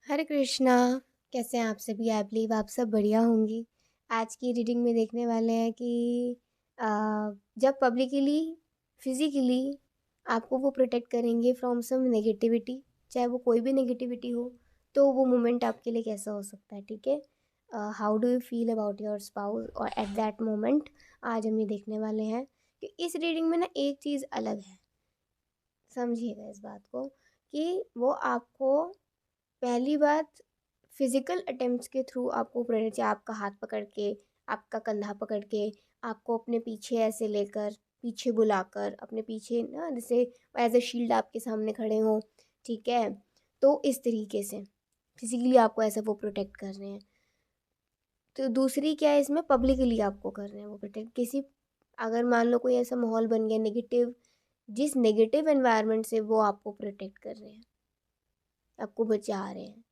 हरे कृष्णा। कैसे हैं आप सभी? आई बिलीव आप सब बढ़िया होंगी। आज की रीडिंग में देखने वाले हैं कि अ, जब पब्लिकली फिजिकली आपको वो प्रोटेक्ट करेंगे फ्रॉम सम नेगेटिविटी, चाहे वो कोई भी नेगेटिविटी हो, तो वो मोमेंट आपके लिए कैसा हो सकता है। ठीक है, how do you feel about your spouse और एट दैट मोमेंट। आज हम ये देखने वाले हैं कि इस रीडिंग में ना एक चीज़ अलग है। समझिएगा इस बात को कि वो आपको पहली बात फिजिकल अटेम्प्ट्स के थ्रू आपको प्रेरणा चाहिए। आपका हाथ पकड़ के, आपका कंधा पकड़ के, आपको अपने पीछे ऐसे लेकर, पीछे बुलाकर, अपने पीछे ना जैसे एज अ शील्ड आपके सामने खड़े हों। ठीक है, तो इस तरीके से फिजिकली आपको ऐसा वो प्रोटेक्ट कर रहे हैं। तो दूसरी क्या है, इसमें पब्लिकली आपको कर रहे हैं वो प्रोटेक्ट। किसी अगर मान लो कोई ऐसा माहौल बन गया नेगेटिव, जिस नेगेटिव एनवायरनमेंट से वो आपको प्रोटेक्ट कर रहे हैं, आपको बचा रहे हैं,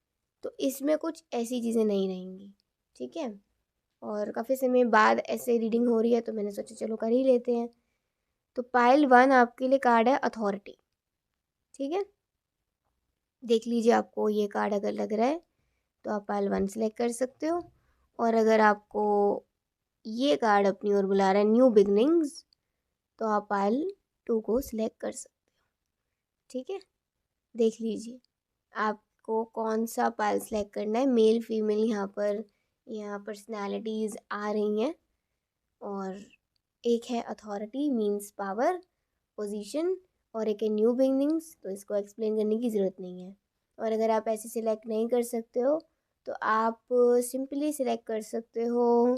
तो इसमें कुछ ऐसी चीज़ें नहीं रहेंगी। ठीक है, और काफ़ी समय बाद ऐसे रीडिंग हो रही है तो मैंने सोचा चलो कर ही लेते हैं। तो पाइल वन आपके लिए कार्ड है अथॉरिटी। ठीक है, देख लीजिए आपको ये कार्ड अगर लग रहा है तो आप पाइल वन सेलेक्ट कर सकते हो, और अगर आपको ये कार्ड अपनी ओर बुला रहा है न्यू बिगनिंग्स, तो आप पाइल टू को सिलेक्ट कर सकते हो। ठीक है, देख लीजिए आपको कौन सा पाइल सेलेक्ट करना है। मेल फीमेल यहाँ पर्सनालिटीज़ आ रही हैं, और एक है अथॉरिटी मींस पावर पोजीशन, और एक है न्यू बिगनिंग्स, तो इसको एक्सप्लेन करने की ज़रूरत नहीं है। और अगर आप ऐसे सिलेक्ट नहीं कर सकते हो तो आप सिंपली सिलेक्ट कर सकते हो।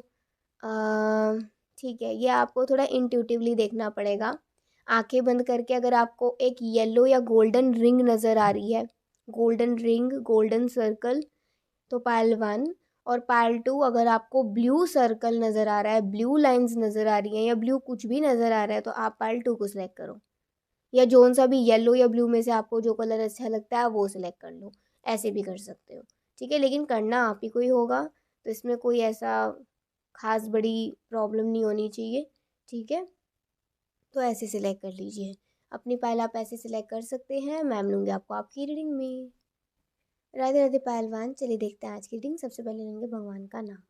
ठीक है, ये आपको थोड़ा इंट्यूटिवली देखना पड़ेगा। आंखें बंद करके अगर आपको एक येलो या गोल्डन रिंग नज़र आ रही है, गोल्डन रिंग, गोल्डन सर्कल, तो पायल वन। और पायल टू अगर आपको ब्लू सर्कल नज़र आ रहा है, ब्लू लाइंस नज़र आ रही हैं, या ब्लू कुछ भी नज़र आ रहा है, तो आप पायल टू को सिलेक्ट करो। या जोन सा भी येलो या ब्लू में से आपको जो कलर अच्छा लगता है वो सिलेक्ट कर लो। ऐसे भी कर सकते हो। ठीक है, लेकिन करना आप ही को ही होगा, तो इसमें कोई ऐसा खास बड़ी प्रॉब्लम नहीं होनी चाहिए। ठीक है, तो ऐसे सिलेक्ट कर लीजिए अपनी पायल। आप ऐसे सिलेक्ट कर सकते हैं। मैम लूँगी आपको आपकी रीडिंग में। राधे राधे पहलवान। चलिए देखते हैं आज की रीडिंग। सबसे पहले लेंगे भगवान का नाम।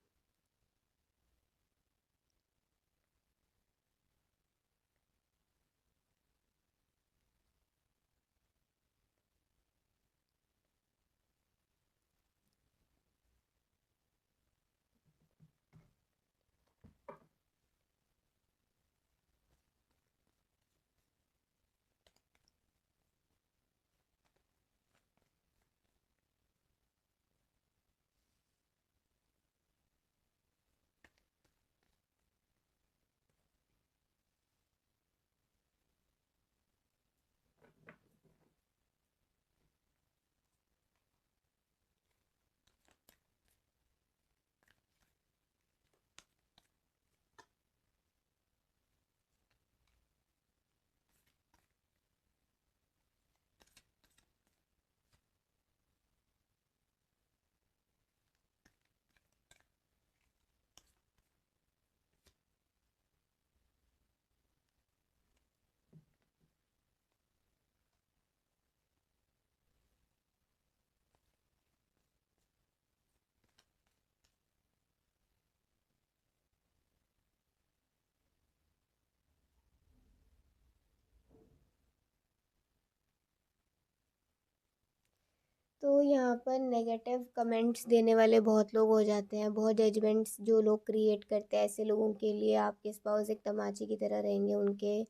तो यहाँ पर नेगेटिव कमेंट्स देने वाले बहुत लोग हो जाते हैं, बहुत जजमेंट्स जो लोग क्रिएट करते हैं, ऐसे लोगों के लिए आपके स्पाउस एक तमाचे की तरह रहेंगे। उनके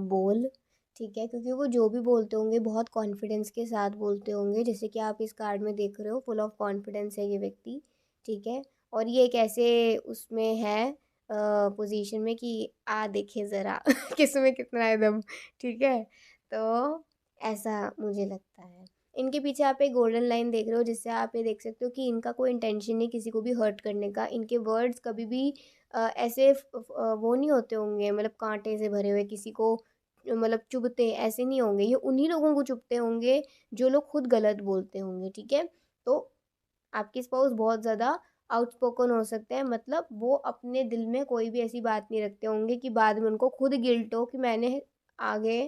बोल, ठीक है, क्योंकि वो जो भी बोलते होंगे बहुत कॉन्फिडेंस के साथ बोलते होंगे। जैसे कि आप इस कार्ड में देख रहे हो, फुल ऑफ कॉन्फिडेंस है ये व्यक्ति। ठीक है, और ये एक ऐसे उसमें है पोजीशन में कि आ देखे ज़रा किसमें कितना है दम। ठीक है, तो ऐसा मुझे लगता है। इनके पीछे आप एक गोल्डन लाइन देख रहे हो, जिससे आप ये देख सकते हो कि इनका कोई इंटेंशन नहीं किसी को भी हर्ट करने का। इनके वर्ड्स कभी भी ऐसे वो नहीं होते होंगे, मतलब कांटे से भरे हुए, किसी को मतलब चुभते ऐसे नहीं होंगे। ये उन्हीं लोगों को चुभते होंगे जो लोग खुद गलत बोलते होंगे। ठीक है, तो आपके स्पाउस बहुत ज़्यादा आउटस्पोकन हो सकते हैं, मतलब वो अपने दिल में कोई भी ऐसी बात नहीं रखते होंगे कि बाद में उनको खुद गिल्ट हो कि मैंने आगे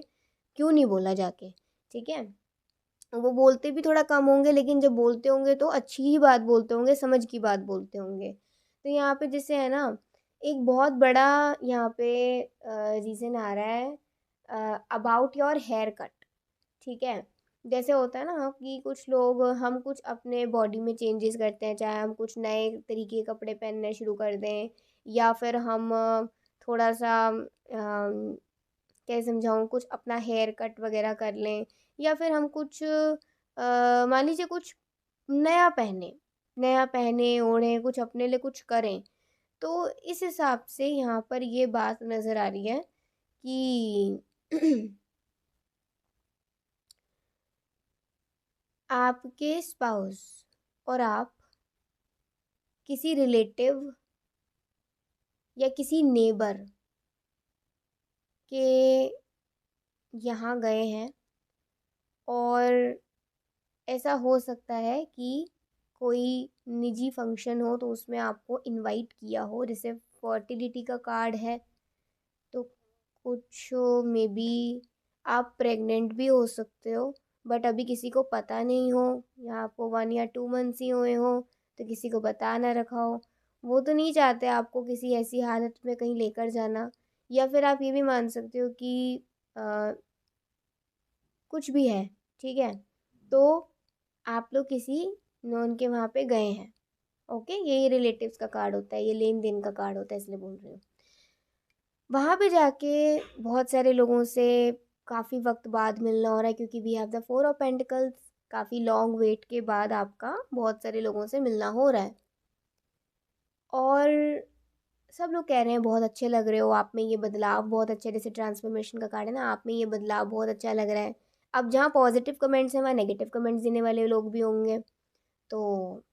क्यों नहीं बोला जाके। ठीक है, वो बोलते भी थोड़ा कम होंगे, लेकिन जब बोलते होंगे तो अच्छी ही बात बोलते होंगे, समझ की बात बोलते होंगे। तो यहाँ पे जैसे है ना, एक बहुत बड़ा यहाँ पे रीज़न आ रहा है अबाउट योर हेयर कट। ठीक है, जैसे होता है ना कि कुछ लोग, हम कुछ अपने बॉडी में चेंजेस करते हैं, चाहे हम कुछ नए तरीके के कपड़े पहनने शुरू कर दें, या फिर हम थोड़ा सा कैसे समझाऊँ, कुछ अपना हेयर कट वगैरह कर लें, या फिर हम कुछ मान लीजिए कुछ नया पहने, नया पहने ओढ़ें, कुछ अपने लिए कुछ करें। तो इस हिसाब से यहाँ पर ये बात नज़र आ रही है कि आपके स्पाउस और आप किसी रिलेटिव या किसी नेबर के यहाँ गए हैं, और ऐसा हो सकता है कि कोई निजी फंक्शन हो तो उसमें आपको इनवाइट किया हो, जैसे फर्टिलिटी का कार्ड है, तो कुछ मे बी आप प्रेग्नेंट भी हो सकते हो, बट अभी किसी को पता नहीं हो, या आपको 1 या 2 मंथ्स ही हुए हो, तो किसी को बता ना रखा हो। वो तो नहीं चाहते आपको किसी ऐसी हालत में कहीं लेकर जाना। या फिर आप ये भी मान सकते हो कि अ, कुछ भी है, ठीक है, तो आप लोग किसी नॉन के वहाँ पे गए हैं। ओके, यही रिलेटिव्स का कार्ड होता है, ये लेन देन का कार्ड होता है, इसलिए बोल रही हूँ। वहाँ पे जाके बहुत सारे लोगों से काफ़ी वक्त बाद मिलना हो रहा है, क्योंकि we have the 4 of pentacles. काफ़ी लॉन्ग वेट के बाद आपका बहुत सारे लोगों से मिलना हो रहा है, और सब लोग कह रहे हैं बहुत अच्छे लग रहे हो, आप में ये बदलाव बहुत अच्छा है, जैसे ट्रांसफॉर्मेशन का कार्ड है ना, आप में ये बदलाव बहुत अच्छा लग रहा है। अब जहाँ पॉजिटिव कमेंट्स हैं वहाँ नेगेटिव कमेंट्स देने वाले लोग भी होंगे। तो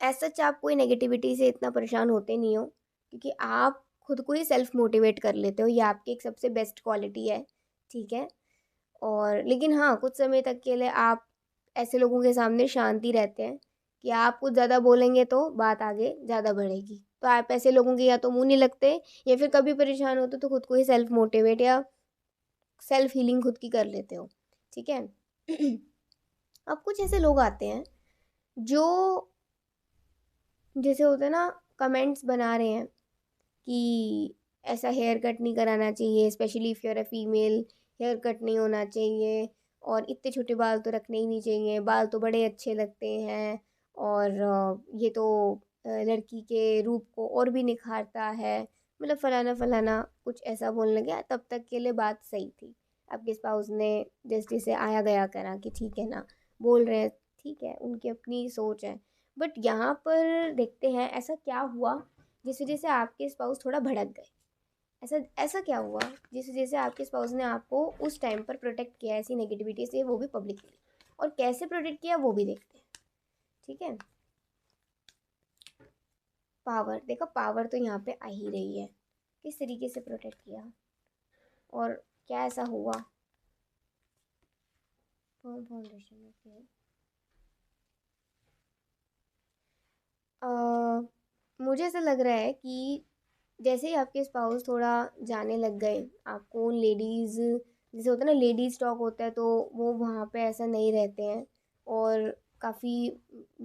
ऐसा सच आप कोई नेगेटिविटी से इतना परेशान होते नहीं हो, क्योंकि आप खुद को ही सेल्फ मोटिवेट कर लेते हो, ये आपकी एक सबसे बेस्ट क्वालिटी है। ठीक है, और लेकिन हाँ, कुछ समय तक के लिए आप ऐसे लोगों के सामने शांति रहते हैं कि आप कुछ ज़्यादा बोलेंगे तो बात आगे ज़्यादा बढ़ेगी, तो आप ऐसे लोगों के या तो मुंह नहीं लगते, या फिर कभी परेशान होते तो खुद को ही सेल्फ मोटिवेट या सेल्फ हीलिंग खुद की कर लेते हो। ठीक है। अब कुछ ऐसे लोग आते हैं जो, जैसे होता है ना, कमेंट्स बना रहे हैं कि ऐसा हेयर कट नहीं कराना चाहिए, specially if you are a female, hair cut नहीं होना चाहिए, और इतने छोटे बाल तो रखने ही नहीं चाहिए, बाल तो बड़े अच्छे लगते हैं, और ये तो लड़की के रूप को और भी निखारता है, मतलब फलाना फलाना कुछ ऐसा बोलने लगे। तब तक के लिए बात सही थी, आपके स्पाउस ने जैसे जैसे आया गया करा कि ठीक है ना, बोल रहे हैं, ठीक है, उनकी अपनी सोच है। बट यहाँ पर देखते हैं ऐसा क्या हुआ जिस वजह से आपके स्पाउस थोड़ा भड़क गए। ऐसा ऐसा क्या हुआ जिस वजह से आपके स्पाउस ने आपको उस टाइम पर प्रोटेक्ट किया ऐसी नेगेटिविटी से, वो भी पब्लिकली, और कैसे प्रोटेक्ट किया वो भी देखते हैं। ठीक है, पावर देखो, पावर तो यहाँ पे आ ही रही है, किस तरीके से प्रोटेक्ट किया और क्या ऐसा हुआ। Foundation okay. मुझे ऐसा लग रहा है कि जैसे ही आपके स्पाउस थोड़ा जाने लग गए, आपको लेडीज़, जैसे होता है ना लेडीज़ टॉक होता है, तो वो वहाँ पे ऐसा नहीं रहते हैं, और काफ़ी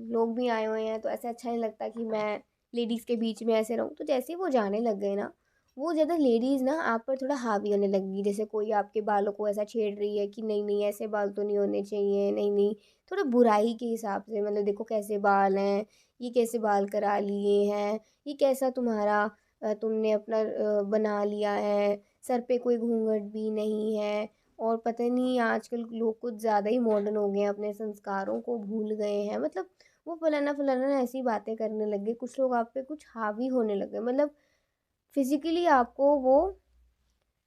लोग भी आए हुए हैं, तो ऐसा अच्छा नहीं लगता कि मैं लेडीज़ के बीच में ऐसे रहूँ। तो जैसे ही वो जाने लग गए ना, वो ज़्यादा लेडीज़ ना आप पर थोड़ा हावी होने लगी, जैसे कोई आपके बालों को ऐसा छेड़ रही है कि नहीं नहीं ऐसे बाल तो नहीं होने चाहिए, नहीं नहीं, थोड़ा बुराई के हिसाब से, मतलब देखो कैसे बाल हैं, ये कैसे बाल करा लिए हैं, ये कैसा तुम्हारा तुमने अपना बना लिया है, सर पे कोई घूंघट भी नहीं है, और पता नहीं आजकल लोग कुछ ज़्यादा ही मॉडर्न हो गए हैं, अपने संस्कारों को भूल गए हैं, मतलब वो फलाना फलाना ना ऐसी बातें करने लग गए, कुछ लोग आप पे कुछ हावी होने लग गए, मतलब फिजिकली आपको वो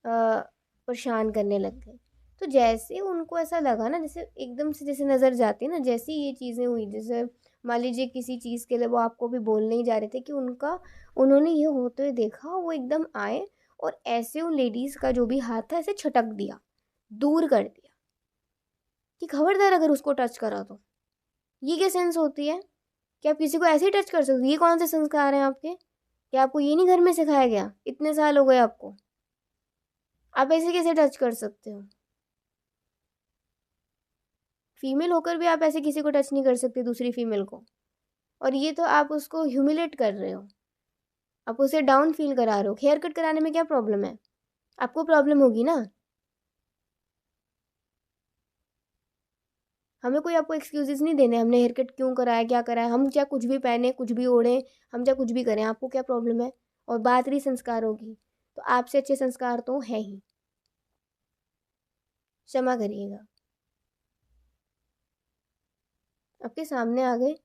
परेशान करने लग गए। तो जैसे उनको ऐसा लगा ना, जैसे एकदम से जैसे नज़र जाती है ना, जैसे ही ये चीज़ें हुई, जैसे मान लीजिए किसी चीज़ के लिए वो आपको भी बोलने ही जा रहे थे कि उनका, उन्होंने ये होते हुए देखा, वो एकदम आए और ऐसे उन लेडीज़ का जो भी हाथ था ऐसे छटक दिया, दूर कर दिया, कि खबरदार अगर उसको टच करा तो। ये क्या सेंस होती है कि आप किसी को ऐसे ही टच कर सकते हो? ये कौन से संस्कार हैं आपके? क्या आपको ये नहीं घर में सिखाया गया? इतने साल हो गए आपको, आप ऐसे कैसे टच कर सकते हो? फीमेल होकर भी आप ऐसे किसी को टच नहीं कर सकते, दूसरी फीमेल को। और ये तो आप उसको ह्यूमिलेट कर रहे हो, आप उसे डाउन फील करा रहे हो। हेयर कट कराने में क्या प्रॉब्लम है? आपको प्रॉब्लम होगी ना। हमें कोई आपको एक्सक्यूजेस नहीं देने, हमने हेयर कट क्यों कराया, क्या कराया। हम चाहे कुछ भी पहने, कुछ भी ओढ़ें, हम चाहे कुछ भी करें, आपको क्या प्रॉब्लम है? और बात रही संस्कारों की, तो आपसे अच्छे संस्कार तो है ही, क्षमा करिएगा। आपके सामने आ गए,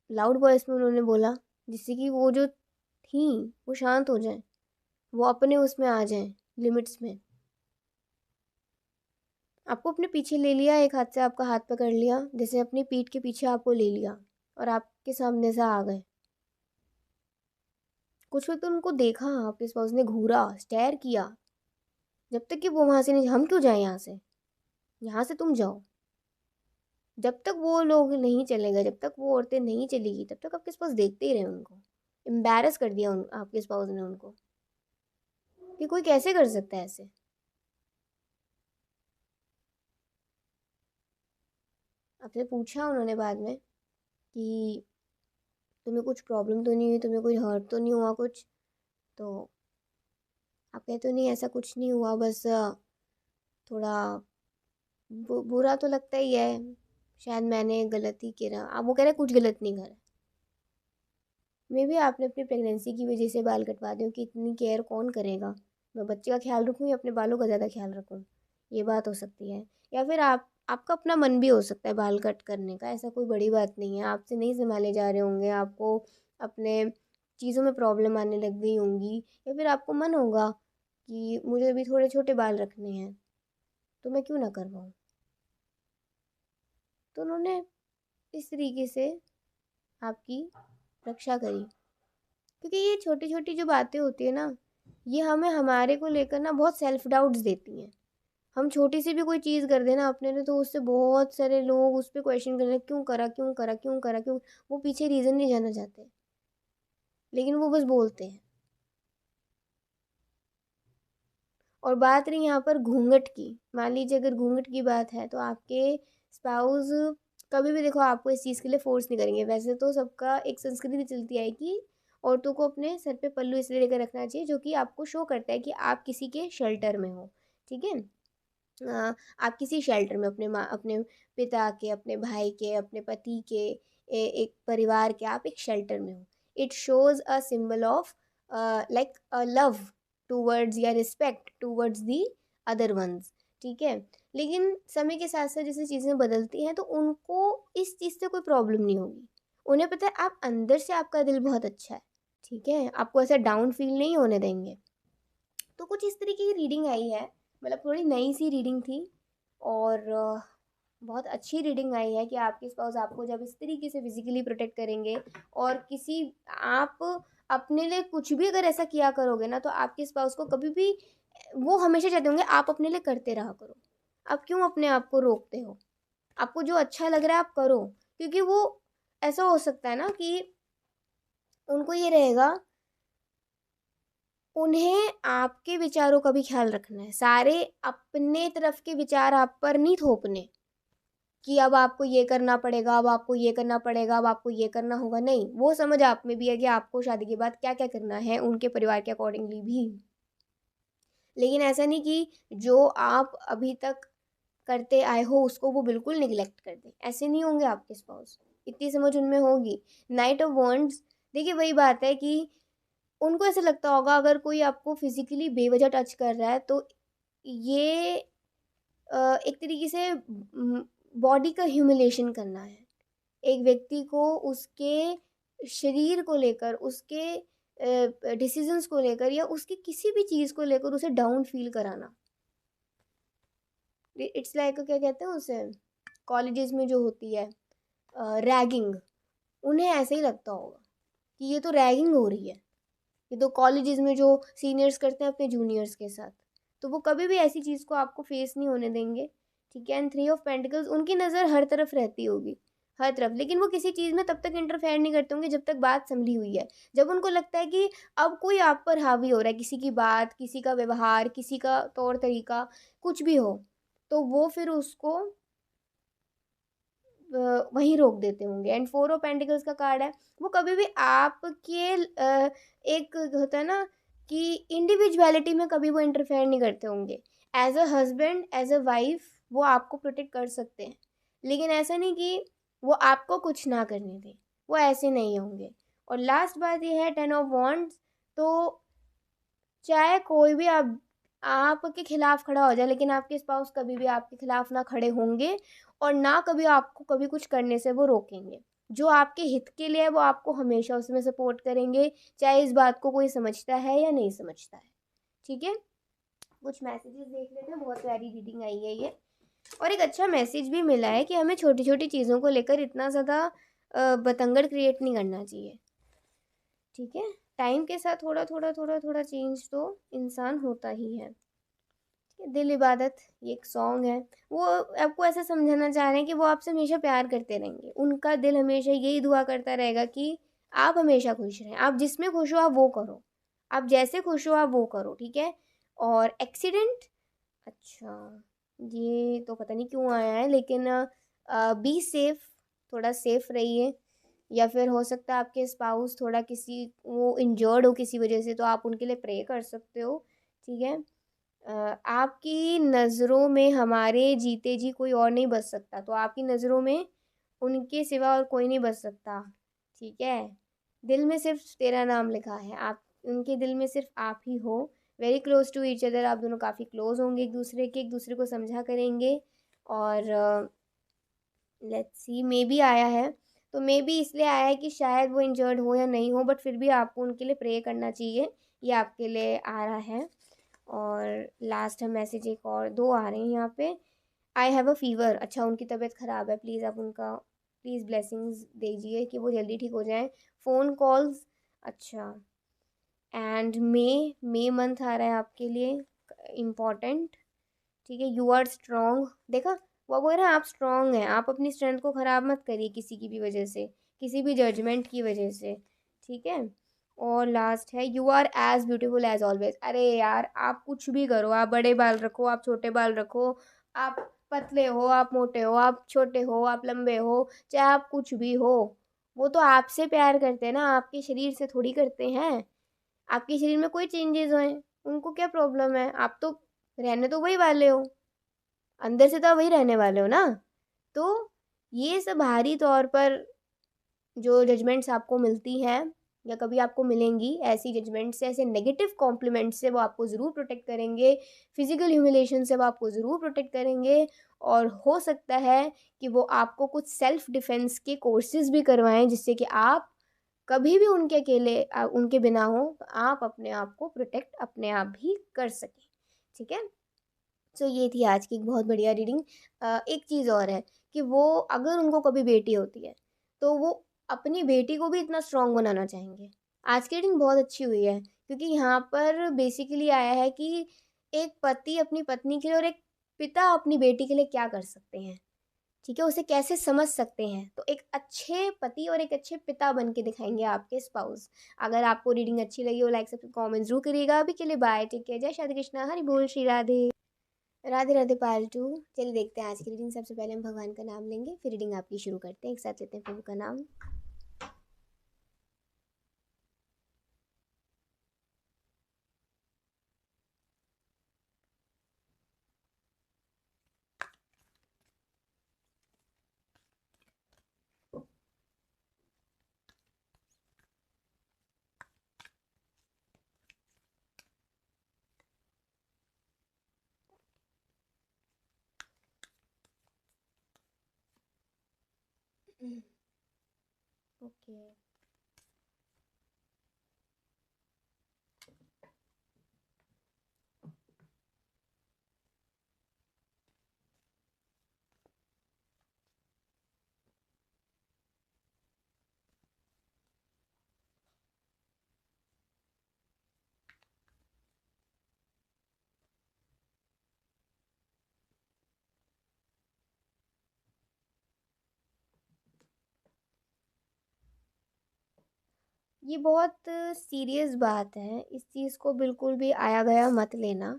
लाउड वॉइस में उन्होंने बोला, जिससे कि वो जो थी वो शांत हो जाए, वो अपने उसमें आ जाए, लिमिट्स में। आपको अपने पीछे ले लिया, एक हाथ से आपका हाथ पकड़ लिया, जैसे अपनी पीठ के पीछे आपको ले लिया, और आपके सामने से आ गए। कुछ वक्त उनको देखा, आपके स्पाउस ने घूरा, स्टेयर किया, जब तक कि वो वहां से नहीं। हम क्यों जाए यहाँ से, यहाँ से तुम जाओ। जब तक वो लोग नहीं चले गए, जब तक वो औरतें नहीं चली गई, तब तक आपके स्पाउस देखते ही रहे उनको। एम्बैरस कर दिया आपके स्पाउस ने उनको, कि कोई कैसे कर सकता है ऐसे। आपसे पूछा उन्होंने बाद में कि तुम्हें कुछ प्रॉब्लम तो नहीं हुई, तुम्हें कोई हर्ट तो नहीं हुआ कुछ? तो आप कहते हो नहीं ऐसा कुछ नहीं हुआ, बस थोड़ा बुरा तो लगता ही है, शायद मैंने गलती करा। अब वो कह रहे कुछ गलत नहीं करा। मे भी आपने अपनी प्रेगनेंसी की वजह से बाल कटवा दिए कि इतनी केयर कौन करेगा, मैं बच्चे का ख्याल रखूँ या अपने बालों का ज़्यादा ख्याल रखूँ, ये बात हो सकती है। या फिर आपका अपना मन भी हो सकता है बाल कट करने का, ऐसा कोई बड़ी बात नहीं है। आपसे नहीं संभाले जा रहे होंगे, आपको अपने चीज़ों में प्रॉब्लम आने लग गई होंगी, या फिर आपको मन होगा कि मुझे भी थोड़े छोटे बाल रखने हैं, तो मैं क्यों ना करवाऊँ। तो उन्होंने इस तरीके से आपकी रक्षा करी। क्योंकि ये छोटी छोटी जो बातें होती है ना, ये हमें हमारे को लेकर ना बहुत सेल्फ डाउट्स देती हैं। हम छोटी सी भी कोई चीज़ कर देना अपने लिए, तो उससे बहुत सारे लोग उस पर क्वेश्चन कर रहे हैं, क्यों करा, क्यों करा, क्यों करा, क्यों। वो पीछे रीज़न नहीं जानना चाहते, लेकिन वो बस बोलते हैं। और बात रही यहाँ पर घूंघट की, मान लीजिए अगर घूंघट की बात है, तो आपके स्पाउस कभी भी देखो आपको इस चीज़ के लिए फोर्स नहीं करेंगे। वैसे तो सबका एक संस्कृति चलती है कि औरतों को अपने सर पे पल्लू इसलिए लेकर रखना चाहिए, जो कि आपको शो करता है कि आप किसी के शेल्टर में हो। ठीक है। आप किसी शेल्टर में, अपने माँ, अपने पिता के, अपने भाई के, अपने पति के, एक परिवार के, आप एक शेल्टर में हो। It shows a symbol of like a love towards या respect towards the other ones. ठीक है। लेकिन समय के साथ साथ जैसे चीज़ें बदलती हैं, तो उनको इस चीज़ से कोई प्रॉब्लम नहीं होगी। उन्हें पता है आप अंदर से, आपका दिल बहुत अच्छा है। ठीक है, आपको ऐसा डाउन फील नहीं होने देंगे। तो कुछ इस तरीके की रीडिंग आई है, मतलब थोड़ी नई सी रीडिंग थी, और बहुत अच्छी रीडिंग आई है कि आपके स्पाउस आपको जब इस तरीके से फिजिकली प्रोटेक्ट करेंगे, और किसी, आप अपने लिए कुछ भी अगर ऐसा किया करोगे ना, तो आपके स्पाउस को कभी भी, वो हमेशा चाहते होंगे आप अपने लिए करते रहा करो। आप क्यों अपने आप को रोकते हो? आपको जो अच्छा लग रहा है आप करो। क्योंकि वो, ऐसा हो सकता है ना कि उनको ये रहेगा, उन्हें आपके विचारों का भी ख्याल रखना है, सारे अपने तरफ के विचार आप पर नहीं थोपने, कि अब आपको ये करना पड़ेगा, अब आपको ये करना पड़ेगा, अब आपको ये करना होगा। नहीं, वो समझ आप में भी है कि आपको शादी के बाद क्या क्या करना है, उनके परिवार के अकॉर्डिंगली भी। लेकिन ऐसा नहीं कि जो आप अभी तक करते आए हो उसको वो बिल्कुल निगलेक्ट कर दे, ऐसे नहीं होंगे आपके स्पाउस। इतनी समझ उनमें होगी। नाइट ऑफ वॉन्ड्स, देखिए वही बात है कि उनको ऐसा लगता होगा अगर कोई आपको फिजिकली बेवजह टच कर रहा है, तो ये एक तरीके से बॉडी का ह्यूमिलेशन करना है। एक व्यक्ति को उसके शरीर को लेकर, उसके डिसीजंस को लेकर, या उसकी किसी भी चीज़ को लेकर उसे डाउन फील कराना। इट्स लाइक क्या कहते हैं उसे, कॉलेजेस में जो होती है रैगिंग, उन्हें ऐसे ही लगता होगा कि ये तो रैगिंग हो रही है। ये तो कॉलेजेस में जो सीनियर्स करते हैं अपने जूनियर्स के साथ, तो वो कभी भी ऐसी चीज़ को आपको फेस नहीं होने देंगे। ठीक है। एंड थ्री ऑफ पेंटिकल्स, उनकी नज़र हर तरफ रहती होगी, हर तरफ, लेकिन वो किसी चीज़ में तब तक इंटरफेयर नहीं करते होंगे जब तक बात संभली हुई है। जब उनको लगता है कि अब कोई आप पर हावी हो रहा है, किसी की बात, किसी का व्यवहार, किसी का तौर तरीका, कुछ भी हो, तो वो फिर उसको वहीं रोक देते होंगे। एंड 4 ऑफ पेंटिकल्स का कार्ड है, वो कभी भी आपके एक होता है ना कि इंडिविजुअलिटी में कभी वो इंटरफेयर नहीं करते होंगे। As a husband, as a wife वो आपको प्रोटेक्ट कर सकते हैं, लेकिन ऐसा नहीं कि वो आपको कुछ ना करने दें, वो ऐसे नहीं होंगे। और लास्ट बात ये है 10 ऑफ वॉन्ड्स, तो चाहे कोई भी आपके खिलाफ खड़ा हो जाए, लेकिन आपके स्पाउस कभी भी आपके खिलाफ ना खड़े होंगे और ना कभी आपको कभी कुछ करने से वो रोकेंगे। जो आपके हित के लिए है वो आपको हमेशा उसमें सपोर्ट करेंगे, चाहे इस बात को कोई समझता है या नहीं समझता है। ठीक है, कुछ मैसेजेस देख लेते हैं, बहुत प्यारी रीडिंग आई है ये। और एक अच्छा मैसेज भी मिला है कि हमें छोटी छोटी चीज़ों को लेकर इतना ज़्यादा बतंगड़ क्रिएट नहीं करना चाहिए। ठीक है, टाइम के साथ थोड़ा थोड़ा थोड़ा थोड़ा चेंज तो इंसान होता ही है। दिल इबादत ये एक सॉन्ग है, वो आपको ऐसा समझाना चाह रहे हैं कि वो आपसे हमेशा प्यार करते रहेंगे, उनका दिल हमेशा यही दुआ करता रहेगा कि आप हमेशा खुश रहें, आप जिसमें खुश हो आप वो करो, आप जैसे खुश हो आप वो करो। ठीक है, और एक्सीडेंट, अच्छा ये तो पता नहीं क्यों आया है, लेकिन बी सेफ, थोड़ा सेफ रहिए। या फिर हो सकता है आपके स्पाउस थोड़ा किसी वो इंजर्ड हो किसी वजह से, तो आप उनके लिए प्रे कर सकते हो। ठीक है, आपकी नज़रों में हमारे जीते जी कोई और नहीं बच सकता, तो आपकी नज़रों में उनके सिवा और कोई नहीं बच सकता। ठीक है, दिल में सिर्फ तेरा नाम लिखा है, आप उनके दिल में सिर्फ आप ही हो। Very close to each other, आप दोनों काफ़ी क्लोज होंगे एक दूसरे के, एक दूसरे को समझा करेंगे। और लेट्स सी, मे बी आया है, तो मे बी इसलिए आया है कि शायद वो इंजर्ड हो या नहीं हो, बट फिर भी आपको उनके लिए प्रे करना चाहिए, ये आपके लिए आ रहा है। और लास्ट है मैसेज, एक और दो आ रहे हैं यहाँ पे। आई हैव अ फीवर, अच्छा उनकी तबीयत ख़राब है, प्लीज़ आप उनका प्लीज़ ब्लेसिंग्स दीजिए कि वो जल्दी ठीक हो जाएं। फ़ोन कॉल्स, अच्छा, एंड मे मंथ आ रहा है आपके लिए इम्पॉर्टेंट। ठीक है, यू आर स्ट्रॉन्ग, देखा वो बोल रहे हैं आप स्ट्रॉन्ग हैं, आप अपनी स्ट्रेंथ को ख़राब मत करिए किसी की भी वजह से, किसी भी जजमेंट की वजह से। ठीक है, और लास्ट है you are as beautiful as always, अरे यार आप कुछ भी करो, आप बड़े बाल रखो, आप छोटे बाल रखो, आप पतले हो, आप मोटे हो, आप छोटे हो, आप लंबे हो, चाहे आप कुछ भी हो, वो तो आपसे प्यार करते हैं ना, आपके शरीर से थोड़ी करते हैं। आपके शरीर में कोई चेंजेस होए उनको क्या प्रॉब्लम है, आप तो रहने तो वही वाले हो, अंदर से तो आप वही रहने वाले हो ना। तो ये सब बाहरी तौर पर जो जजमेंट्स आपको मिलती हैं या कभी आपको मिलेंगी, ऐसी जजमेंट से, ऐसे नेगेटिव कॉम्प्लीमेंट से वो आपको ज़रूर प्रोटेक्ट करेंगे, फिजिकल ह्यूमिलेशन से वो आपको ज़रूर प्रोटेक्ट करेंगे। और हो सकता है कि वो आपको कुछ सेल्फ डिफेंस के कोर्सेज भी करवाएं, जिससे कि आप कभी भी उनके अकेले उनके बिना हो तो आप अपने आप को प्रोटेक्ट अपने आप भी कर सकें। ठीक है, सो ये थी आज की एक बहुत बढ़िया रीडिंग। एक चीज़ और है कि वो अगर उनको कभी बेटी होती है तो वो अपनी बेटी को भी इतना स्ट्रांग बनाना चाहेंगे। आज की रीडिंग बहुत अच्छी हुई है, क्योंकि यहाँ पर बेसिकली आया है कि एक पति अपनी पत्नी के लिए और एक पिता अपनी बेटी के लिए क्या कर सकते हैं। ठीक है, उसे कैसे समझ सकते हैं, तो एक अच्छे पति और एक अच्छे पिता बन के दिखाएंगे आपके स्पाउस। अगर आपको रीडिंग अच्छी लगी हो लाइक सब कमेंट जरूर करिएगा। अभी के लिए बाय, टेक केयर, जय श्री कृष्णा, हरि बोल, श्री राधे। राधे राधे पालटू। चलिए देखते हैं आज की रीडिंग, सबसे पहले हम भगवान का नाम लेंगे, फिर रीडिंग आपकी शुरू करते हैं, एक साथ लेते हैं प्रभु का नाम। ओके, ये बहुत सीरियस बात है, इस चीज़ को बिल्कुल भी आया गया मत लेना।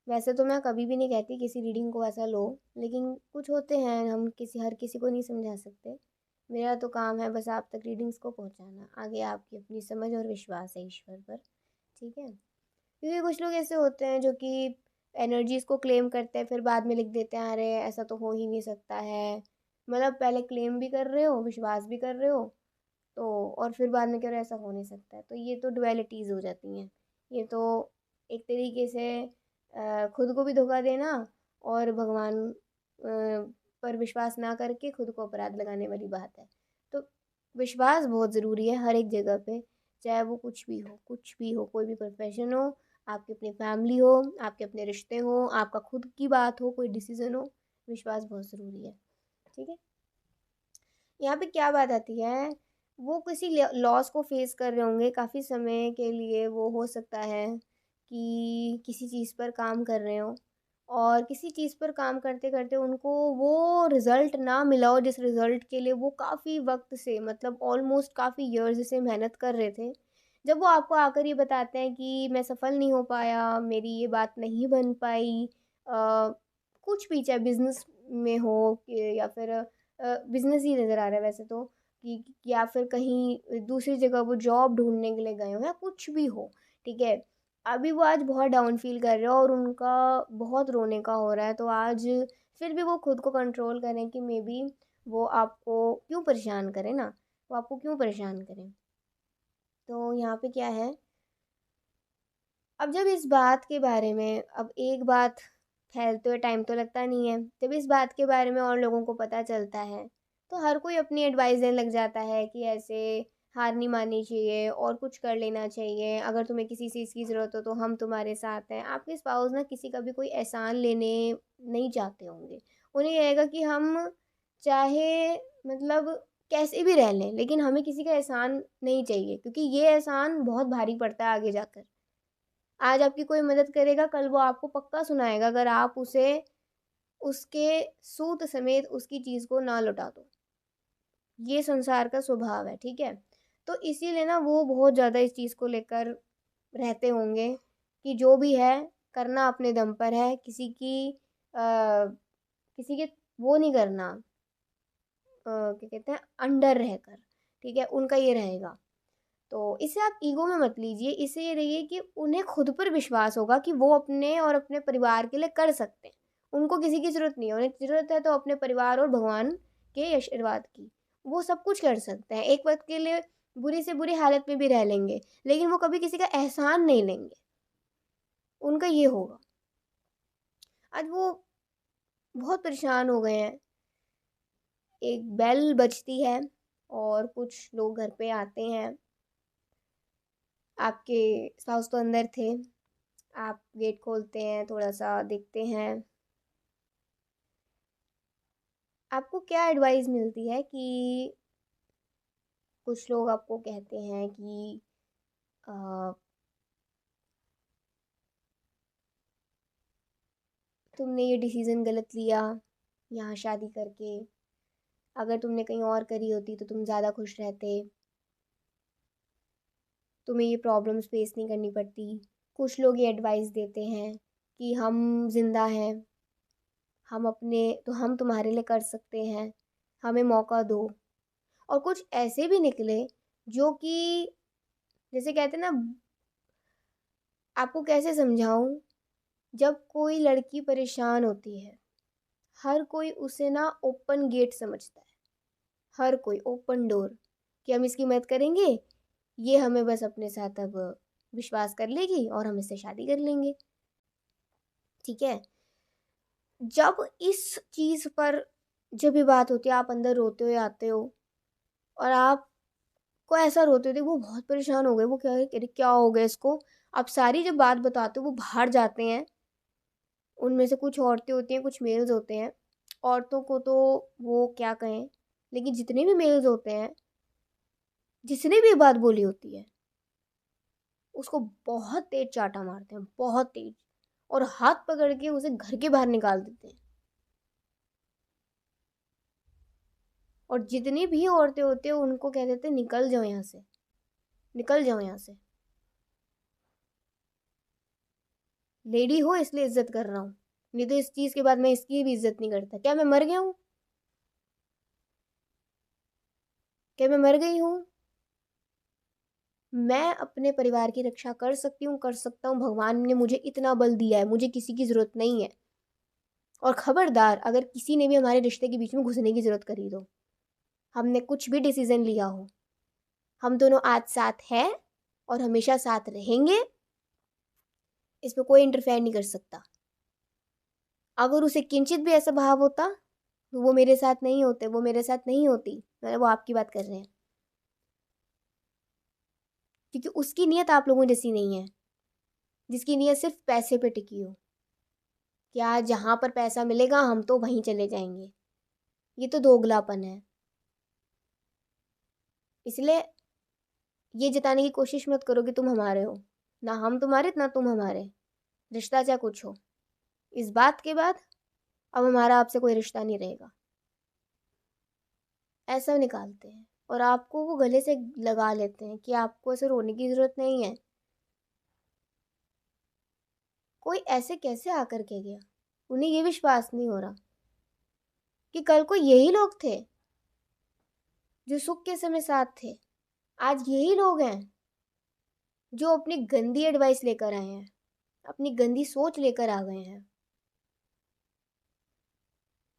वैसे तो मैं कभी भी नहीं कहती किसी रीडिंग को ऐसा लो, लेकिन कुछ होते हैं, हम हर किसी को नहीं समझा सकते। मेरा तो काम है बस आप तक रीडिंग्स को पहुंचाना, आगे आपकी अपनी समझ और विश्वास है ईश्वर पर। ठीक है, क्योंकि कुछ लोग ऐसे होते हैं जो कि एनर्जीज को क्लेम करते हैं, फिर बाद में लिख देते हैं अरे ऐसा तो हो ही नहीं सकता है। मतलब पहले क्लेम भी कर रहे हो, विश्वास भी कर रहे हो, तो और फिर बाद में कह रहे हो ऐसा हो नहीं सकता है, तो ये तो डुअलिटीज़ हो जाती हैं। ये तो एक तरीके से खुद को भी धोखा देना और भगवान पर विश्वास ना करके खुद को अपराध लगाने वाली बात है। तो विश्वास बहुत ज़रूरी है हर एक जगह पे, चाहे वो कुछ भी हो, कुछ भी हो, कोई भी प्रोफेशन हो, आपकी अपनी फैमिली हो, आपके अपने रिश्ते हो, आपका खुद की बात हो, कोई डिसीजन हो, विश्वास बहुत ज़रूरी है। ठीक है, यहाँ पे क्या बात आती है, वो किसी लॉस को फेस कर रहे होंगे काफ़ी समय के लिए, वो हो सकता है कि किसी चीज़ पर काम कर रहे हो और किसी चीज़ पर काम करते करते उनको वो रिज़ल्ट ना मिला हो जिस रिज़ल्ट के लिए वो काफ़ी वक्त से, मतलब ऑलमोस्ट काफ़ी ईयर्स से मेहनत कर रहे थे। जब वो आपको आकर ये बताते हैं कि मैं सफल नहीं हो पाया, मेरी ये बात नहीं बन पाई, कुछ भी, चाहे बिजनेस में हो या फिर बिज़नेस ही नज़र आ रहा है वैसे तो, कि या फिर कहीं दूसरी जगह वो जॉब ढूँढने के लिए गए हो या कुछ भी हो, ठीक है? अभी वो आज बहुत डाउन फ़ील कर रहे हो और उनका बहुत रोने का हो रहा है, तो आज फिर भी वो खुद को कंट्रोल करें कि मेबी वो आपको क्यों परेशान करें ना, वो आपको क्यों परेशान करें? तो यहाँ पे क्या है, अब जब इस बात के बारे में, अब एक बात फैलते हुए टाइम तो लगता नहीं है, जब इस बात के बारे में और लोगों को पता चलता है, तो हर कोई अपनी एडवाइस देने लग जाता है कि ऐसे हार नहीं माननी चाहिए और कुछ कर लेना चाहिए, अगर तुम्हें किसी चीज़ की ज़रूरत हो तो हम तुम्हारे साथ हैं। आपके स्पाउस ना किसी का भी कोई एहसान लेने नहीं चाहते होंगे, उन्हें ये रहेगा कि हम चाहे, मतलब कैसे भी रह लें, लेकिन हमें किसी का एहसान नहीं चाहिए, क्योंकि ये एहसान बहुत भारी पड़ता है आगे जाकर। आज आपकी कोई मदद करेगा, कल वो आपको पक्का सुनाएगा अगर आप उसे उसके सूत समेत उसकी चीज़ को ना लौटा दो। ये संसार का स्वभाव है, ठीक है? तो इसीलिए ना वो बहुत ज़्यादा इस चीज़ को लेकर रहते होंगे कि जो भी है करना अपने दम पर है, किसी के वो नहीं करना, क्या कहते हैं, अंडर रहकर, ठीक है? उनका ये रहेगा। तो इसे आप ईगो में मत लीजिए, इसे ये रहिए कि उन्हें खुद पर विश्वास होगा कि वो अपने और अपने परिवार के लिए कर सकते हैं। उनको किसी की ज़रूरत नहीं है, उन्हें ज़रूरत है तो अपने परिवार और भगवान के आशीर्वाद की। वो सब कुछ कर सकते हैं, एक वक्त के लिए बुरी से बुरी हालत में भी रह लेंगे, लेकिन वो कभी किसी का एहसान नहीं लेंगे, उनका ये होगा। आज वो बहुत परेशान हो गए हैं, एक बेल बजती है और कुछ लोग घर पे आते हैं, आपके स्पाउस तो अंदर थे, आप गेट खोलते हैं, थोड़ा-सा देखते हैं, आपको क्या एडवाइस मिलती है कि कुछ लोग आपको कहते हैं कि अ, तुमने ये डिसीज़न गलत लिया यहाँ शादी करके, अगर तुमने कहीं और करी होती तो तुम ज़्यादा खुश रहते, तुम्हें ये प्रॉब्लम्स फेस नहीं करनी पड़ती। कुछ लोग ये एडवाइस देते हैं कि हम ज़िंदा हैं, हम अपने तो हम तुम्हारे लिए कर सकते हैं, हमें मौका दो। और कुछ ऐसे भी निकले जो कि, जैसे कहते हैं ना, आपको कैसे समझाऊं, जब कोई लड़की परेशान होती है, हर कोई उसे ना ओपन गेट समझता है, हर कोई ओपन डोर, कि हम इसकी मदद करेंगे, ये हमें बस अपने साथ अब विश्वास कर लेगी और हम इससे शादी कर लेंगे। ठीक है, जब इस चीज़ पर जब भी बात होती है, आप अंदर रोते हुए आते हो और आपको ऐसा रोते थे वो बहुत परेशान हो गए, वो क्या है, अरे क्या हो गया इसको, आप सारी जब बात बताते हो वो बाहर जाते हैं। उनमें से कुछ औरतें होती हैं, कुछ मेल्स होते हैं, औरतों को तो वो क्या कहें, लेकिन जितने भी मेल्स होते हैं, जिसने भी ये बात बोली होती है, उसको बहुत तेज चाटा मारते हैं, बहुत तेज, और हाथ पकड़ के उसे घर के बाहर निकाल देते हैं। और जितनी भी औरतें होती हैं उनको कह देते हैं निकल जाओ यहाँ से, निकल जाओ यहाँ से। लेडी हो इसलिए इज्जत कर रहा हूँ, नहीं तो इस चीज़ के बाद मैं इसकी भी इज्जत नहीं करता। क्या मैं मर गया हूँ? क्या मैं मर गई हूँ? मैं अपने परिवार की रक्षा कर सकती हूँ, कर सकता हूँ। भगवान ने मुझे इतना बल दिया है, मुझे किसी की ज़रूरत नहीं है। और खबरदार अगर किसी ने भी हमारे रिश्ते के बीच में घुसने की ज़रूरत करी तो, हमने कुछ भी डिसीज़न लिया हो, हम दोनों आज साथ हैं और हमेशा साथ रहेंगे। इसमें कोई इंटरफेयर नहीं कर सकता। अगर उसे किंचित भी ऐसा भाव होता तो वो मेरे साथ नहीं होते, वो मेरे साथ नहीं होती। मतलब वो आपकी बात कर रहे हैं, क्योंकि उसकी नीयत आप लोगों जैसी नहीं है, जिसकी नीयत सिर्फ पैसे पे टिकी हो। क्या जहाँ पर पैसा मिलेगा हम तो वहीं चले जाएंगे। ये तो दोगलापन है। इसलिए ये जताने की कोशिश मत करो कि तुम हमारे हो। ना हम तुम्हारे ना तुम हमारे। रिश्ता चाहे कुछ हो, इस बात के बाद अब हमारा आपसे कोई रिश्ता नहीं रहेगा, ऐसा निकालते हैं। और आपको वो गले से लगा लेते हैं कि आपको ऐसे रोने की ज़रूरत नहीं है। कोई ऐसे कैसे आकर के गया? उन्हें ये विश्वास नहीं हो रहा कि कल को यही लोग थे जो सुख के समय साथ थे। आज यही लोग हैं जो अपनी गंदी एडवाइस लेकर आए हैं, अपनी गंदी सोच लेकर आ गए हैं।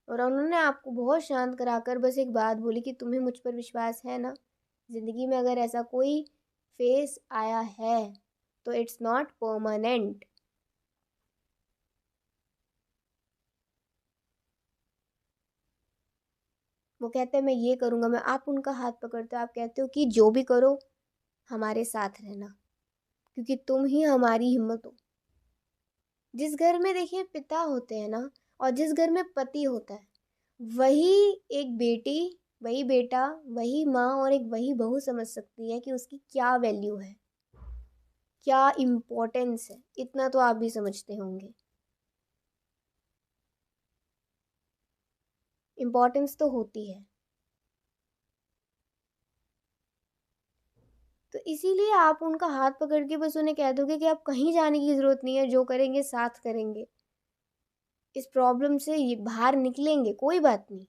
और उन्होंने आपको बहुत शांत कराकर बस एक बात बोली कि तुम्हें मुझ पर विश्वास है ना। ज़िंदगी में अगर ऐसा कोई फेस आया है तो इट्स नॉट परमानेंट। वो कहते हैं मैं ये करूँगा, मैं आप उनका हाथ पकड़ते हो, आप कहते हो कि जो भी करो हमारे साथ रहना, क्योंकि तुम ही हमारी हिम्मत हो। जिस घर में देखिए पिता होते हैं ना, और जिस घर में पति होता है, वही एक बेटी, वही बेटा, वही माँ और एक वही बहू समझ सकती है कि उसकी क्या वैल्यू है, क्या इम्पोर्टेंस है। इतना तो आप भी समझते होंगे। इम्पोर्टेंस तो होती है। तो इसीलिए आप उनका हाथ पकड़ के बस उन्हें कह दोगे कि आप कहीं जाने की ज़रूरत नहीं है, जो करेंगे साथ करेंगे, इस प्रॉब्लम से ये बाहर निकलेंगे, कोई बात नहीं।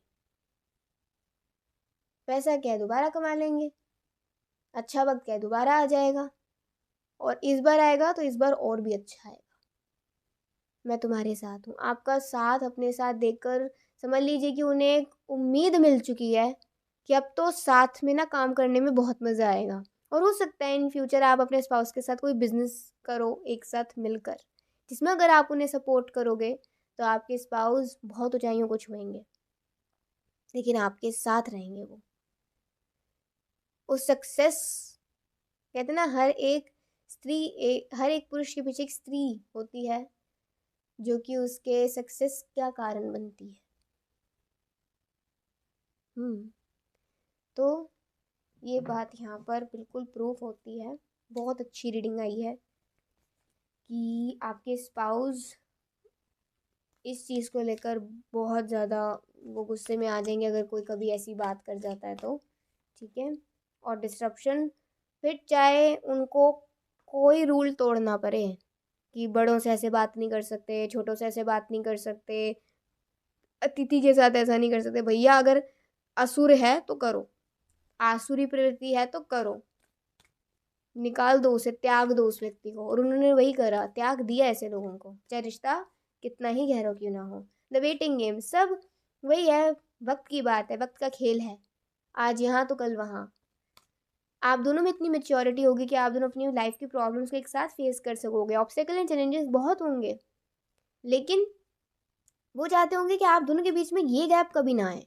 पैसा क्या है, दोबारा कमा लेंगे। अच्छा वक्त क्या है, दोबारा आ जाएगा। और इस बार आएगा तो इस बार और भी अच्छा आएगा। मैं तुम्हारे साथ हूँ। आपका साथ अपने साथ देकर समझ लीजिए कि उन्हें एक उम्मीद मिल चुकी है कि अब तो साथ में ना काम करने में बहुत मज़ा आएगा। और हो सकता है इन फ्यूचर आप अपने स्पाउस के साथ कोई बिजनेस करो एक साथ मिलकर, जिसमें अगर आप उन्हें सपोर्ट करोगे तो आपके स्पाउस बहुत ऊंचाइयों को छुएंगे, लेकिन आपके साथ रहेंगे वो। उस सक्सेस, कहते ना हर एक हर एक पुरुष के पीछे एक स्त्री होती है जो कि उसके सक्सेस का कारण बनती है। हम्म। तो ये बात यहाँ पर बिल्कुल प्रूफ होती है। बहुत अच्छी रीडिंग आई है कि आपके स्पाउस इस चीज़ को लेकर बहुत ज़्यादा वो गुस्से में आ जाएंगे अगर कोई कभी ऐसी बात कर जाता है तो। ठीक है। और डिस्ट्रप्शन, फिर चाहे उनको कोई रूल तोड़ना पड़े कि बड़ों से ऐसे बात नहीं कर सकते, छोटों से ऐसे बात नहीं कर सकते, अतिथि के साथ ऐसा नहीं कर सकते। भैया अगर असुर है तो करो, आसुरी प्रवृत्ति है तो करो, निकाल दो उसे, त्याग दो उस व्यक्ति को। और उन्होंने वही करा, त्याग दिया ऐसे लोगों को, चाहे रिश्ता कितना ही गहरा क्यों ना हो। द वेटिंग गेम सब वही है। वक्त की बात है, वक्त का खेल है। आज यहाँ तो कल वहाँ। आप दोनों में इतनी मेच्योरिटी होगी कि आप दोनों अपनी लाइफ की प्रॉब्लम्स को एक साथ फेस कर सकोगे। ऑब्स्टेकल एंड चैलेंजेस बहुत होंगे, लेकिन वो चाहते होंगे कि आप दोनों के बीच में ये गैप कभी ना आए।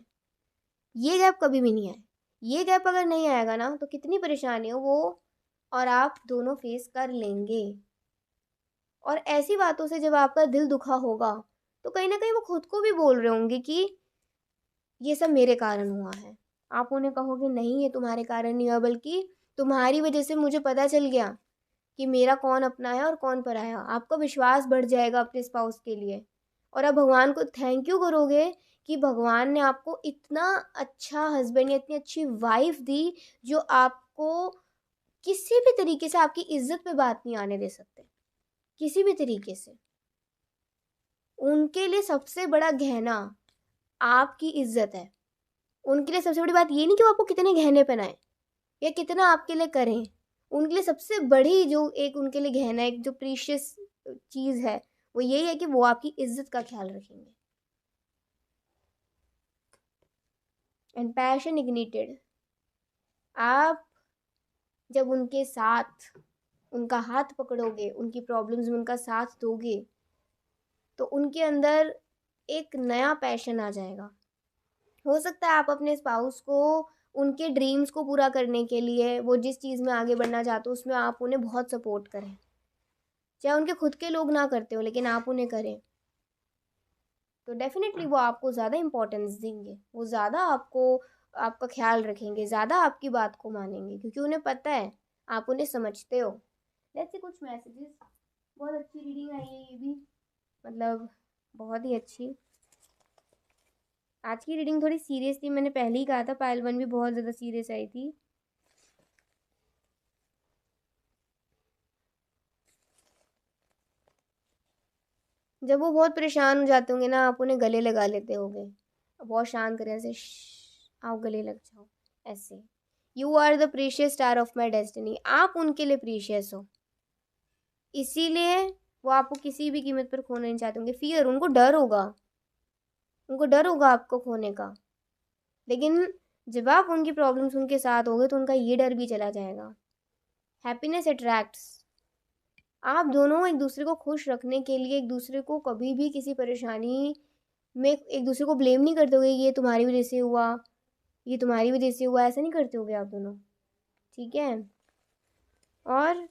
ये गैप कभी भी नहीं आए। ये गैप अगर नहीं आएगा ना तो कितनी परेशानी हो वो और आप दोनों फेस कर लेंगे। और ऐसी बातों से जब आपका दिल दुखा होगा तो कहीं ना कहीं वो खुद को भी बोल रहे होंगे कि ये सब मेरे कारण हुआ है। आप उन्हें कहोगे नहीं ये तुम्हारे कारण नहीं हुआ, बल्कि तुम्हारी वजह से मुझे पता चल गया कि मेरा कौन अपना है और कौन पराया। आपका विश्वास बढ़ जाएगा अपने स्पाउस के लिए। और आप भगवान को थैंक यू करोगे कि भगवान ने आपको इतना अच्छा हस्बैंड या इतनी अच्छी वाइफ दी जो आपको किसी भी तरीके से आपकी इज्जत पे बात नहीं आने दे सकते, किसी भी तरीके से। उनके लिए सबसे बड़ा गहना आपकी इज्जत है। उनके लिए सबसे बड़ी बात ये नहीं कि वो आपको कितने गहने पहनाएं या कितना आपके लिए करें। उनके लिए सबसे बड़ी जो एक उनके लिए गहना, एक जो प्रीशियस चीज़ है, वो यही है कि वो आपकी इज्जत का ख्याल रखेंगे। एंड पैशन इग्निटेड, आप जब उनके साथ उनका हाथ पकड़ोगे, उनकी प्रॉब्लम्स में उनका साथ दोगे, तो उनके अंदर एक नया पैशन आ जाएगा। हो सकता है आप अपने स्पाउस को उनके ड्रीम्स को पूरा करने के लिए, वो जिस चीज़ में आगे बढ़ना चाहते हो उसमें आप उन्हें बहुत सपोर्ट करें, चाहे उनके खुद के लोग ना करते हो लेकिन आप उन्हें करें, तो डेफिनेटली वो आपको ज़्यादा इम्पोर्टेंस देंगे, वो ज़्यादा आपको आपका ख्याल रखेंगे, ज़्यादा आपकी बात को मानेंगे, क्योंकि उन्हें पता है आप उन्हें समझते हो। जैसे कुछ मैसेजेस, बहुत अच्छी रीडिंग आई है ये भी, मतलब बहुत ही अच्छी। आज की रीडिंग थोड़ी सीरियस थी, मैंने पहले ही कहा था, पायल 1 भी बहुत ज़्यादा सीरियस आई थी। जब वो बहुत परेशान हो जाते होंगे ना, आप उन्हें गले लगा लेते होंगे, बहुत शांत करें ऐसे, आओ गले लग जाओ ऐसे। You are the precious star of my destiny, आप उनके लिए प्रीशियस हो, इसीलिए वो आपको किसी भी कीमत पर खोना नहीं चाहते होंगे। फियर, उनको डर होगा, उनको डर होगा आपको खोने का, लेकिन जब आप उनकी प्रॉब्लम्स उनके साथ होगे तो उनका ये डर भी चला जाएगा। हैप्पीनेस अट्रैक्ट्स, आप दोनों एक दूसरे को खुश रखने के लिए, एक दूसरे को कभी भी किसी परेशानी में एक दूसरे को ब्लेम नहीं करते होगे, ये तुम्हारी वजह से हुआ, ये तुम्हारी वजह से हुआ, ऐसा नहीं करते होगे आप दोनों, ठीक है। और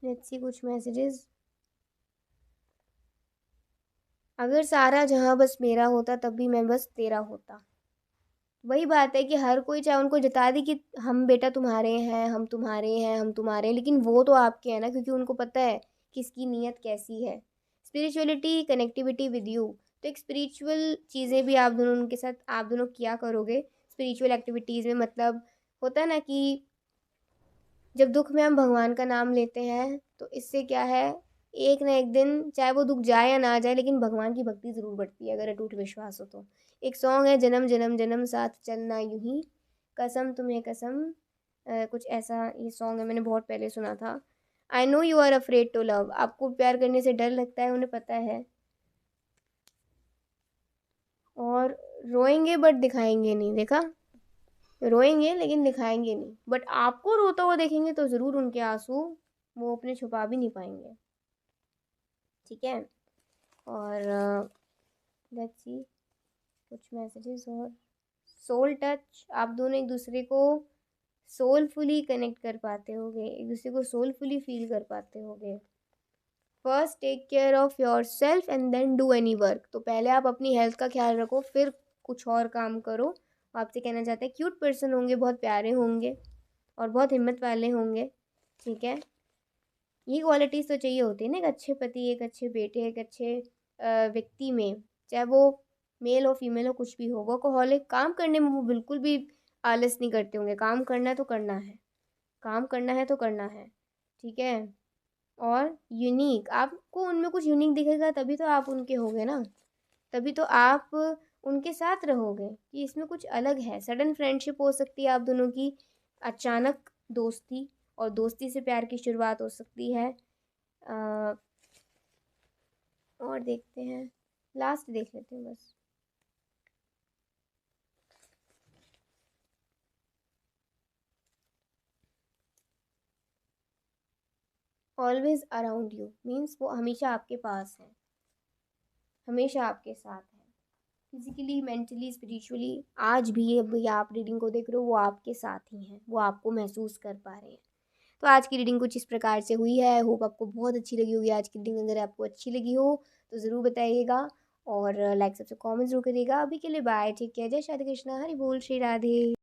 लेट्स सी कुछ मैसेजेस। अगर सारा जहां बस मेरा होता तब भी मैं बस तेरा होता। वही बात है कि हर कोई चाहे उनको जता दे कि हम बेटा तुम्हारे हैं, हम तुम्हारे हैं, हम तुम्हारे हैं, लेकिन वो तो आपके हैं ना, क्योंकि उनको पता है किसकी नीयत कैसी है। स्पिरिचुअलिटी, कनेक्टिविटी विद यू, तो एक स्पिरिचुअल चीज़ें भी आप दोनों उनके साथ आप दोनों किया करोगे। स्पिरिचुअल एक्टिविटीज़ में मतलब होता है ना कि जब दुख में हम भगवान का नाम लेते हैं तो इससे क्या है, एक ना एक दिन चाहे वो दुख जाए या ना जाए लेकिन भगवान की भक्ति ज़रूर बढ़ती है, अगर अटूट विश्वास हो तो। एक सॉन्ग है, जन्म जन्म जन्म साथ चलना यूं ही, कसम तुम्हें कसम, कुछ ऐसा ये सॉन्ग है, मैंने बहुत पहले सुना था। I know you are afraid to love, आपको प्यार करने से डर लगता है, उन्हें पता है। और रोएंगे बट दिखाएंगे नहीं, देखा, रोएंगे लेकिन दिखाएंगे नहीं, बट आपको रोता हुआ देखेंगे तो ज़रूर उनके आंसू वो अपने छुपा भी नहीं पाएंगे, ठीक है। और लेट्स सी कुछ मैसेजेस और। सोल टच, आप दोनों एक दूसरे को सोलफुली कनेक्ट कर पाते होगे, एक दूसरे को सोलफुली फील कर पाते होगे। First take care of yourself and then do any work, तो पहले आप अपनी हेल्थ का ख्याल रखो फिर कुछ और काम करो। वो आपसे कहना चाहते हैं, क्यूट पर्सन होंगे, बहुत प्यारे होंगे और बहुत हिम्मत वाले होंगे, ठीक है। ये क्वालिटीज़ तो चाहिए होती है ना एक अच्छे पति, एक अच्छे बेटे, एक अच्छे व्यक्ति में, चाहे वो मेल हो फीमेल हो कुछ भी हो। वर्कहॉलिक, काम करने में वो बिल्कुल भी आलस नहीं करते होंगे, काम करना है तो करना है, काम करना है तो करना है, ठीक है। और यूनिक, आपको उनमें कुछ यूनिक दिखेगा तभी तो आप उनके होगे ना, तभी तो आप उनके साथ रहोगे कि इसमें कुछ अलग है। सडन फ्रेंडशिप हो सकती है आप दोनों की, अचानक दोस्ती, और दोस्ती से प्यार की शुरुआत हो सकती है। और देखते हैं, लास्ट देख लेते हैं बस। ऑलवेज अराउंड यू मीन्स वो हमेशा आपके पास है, हमेशा आपके साथ है, फिजिकली, मेंटली, स्पिरिचुअली। आज भी ये आप रीडिंग को देख रहे हो, वो आपके साथ ही हैं, वो आपको महसूस कर पा रहे हैं। तो आज की रीडिंग कुछ इस प्रकार से हुई है, होप आपको बहुत अच्छी लगी होगी आज की रीडिंग। अगर आपको अच्छी लगी हो तो ज़रूर बताइएगा और लाइक सबसे कमेंट जरूर करिएगा। अभी के लिए बाय, ठीक है, जय श्री कृष्णा, हरि बोल, श्री राधे।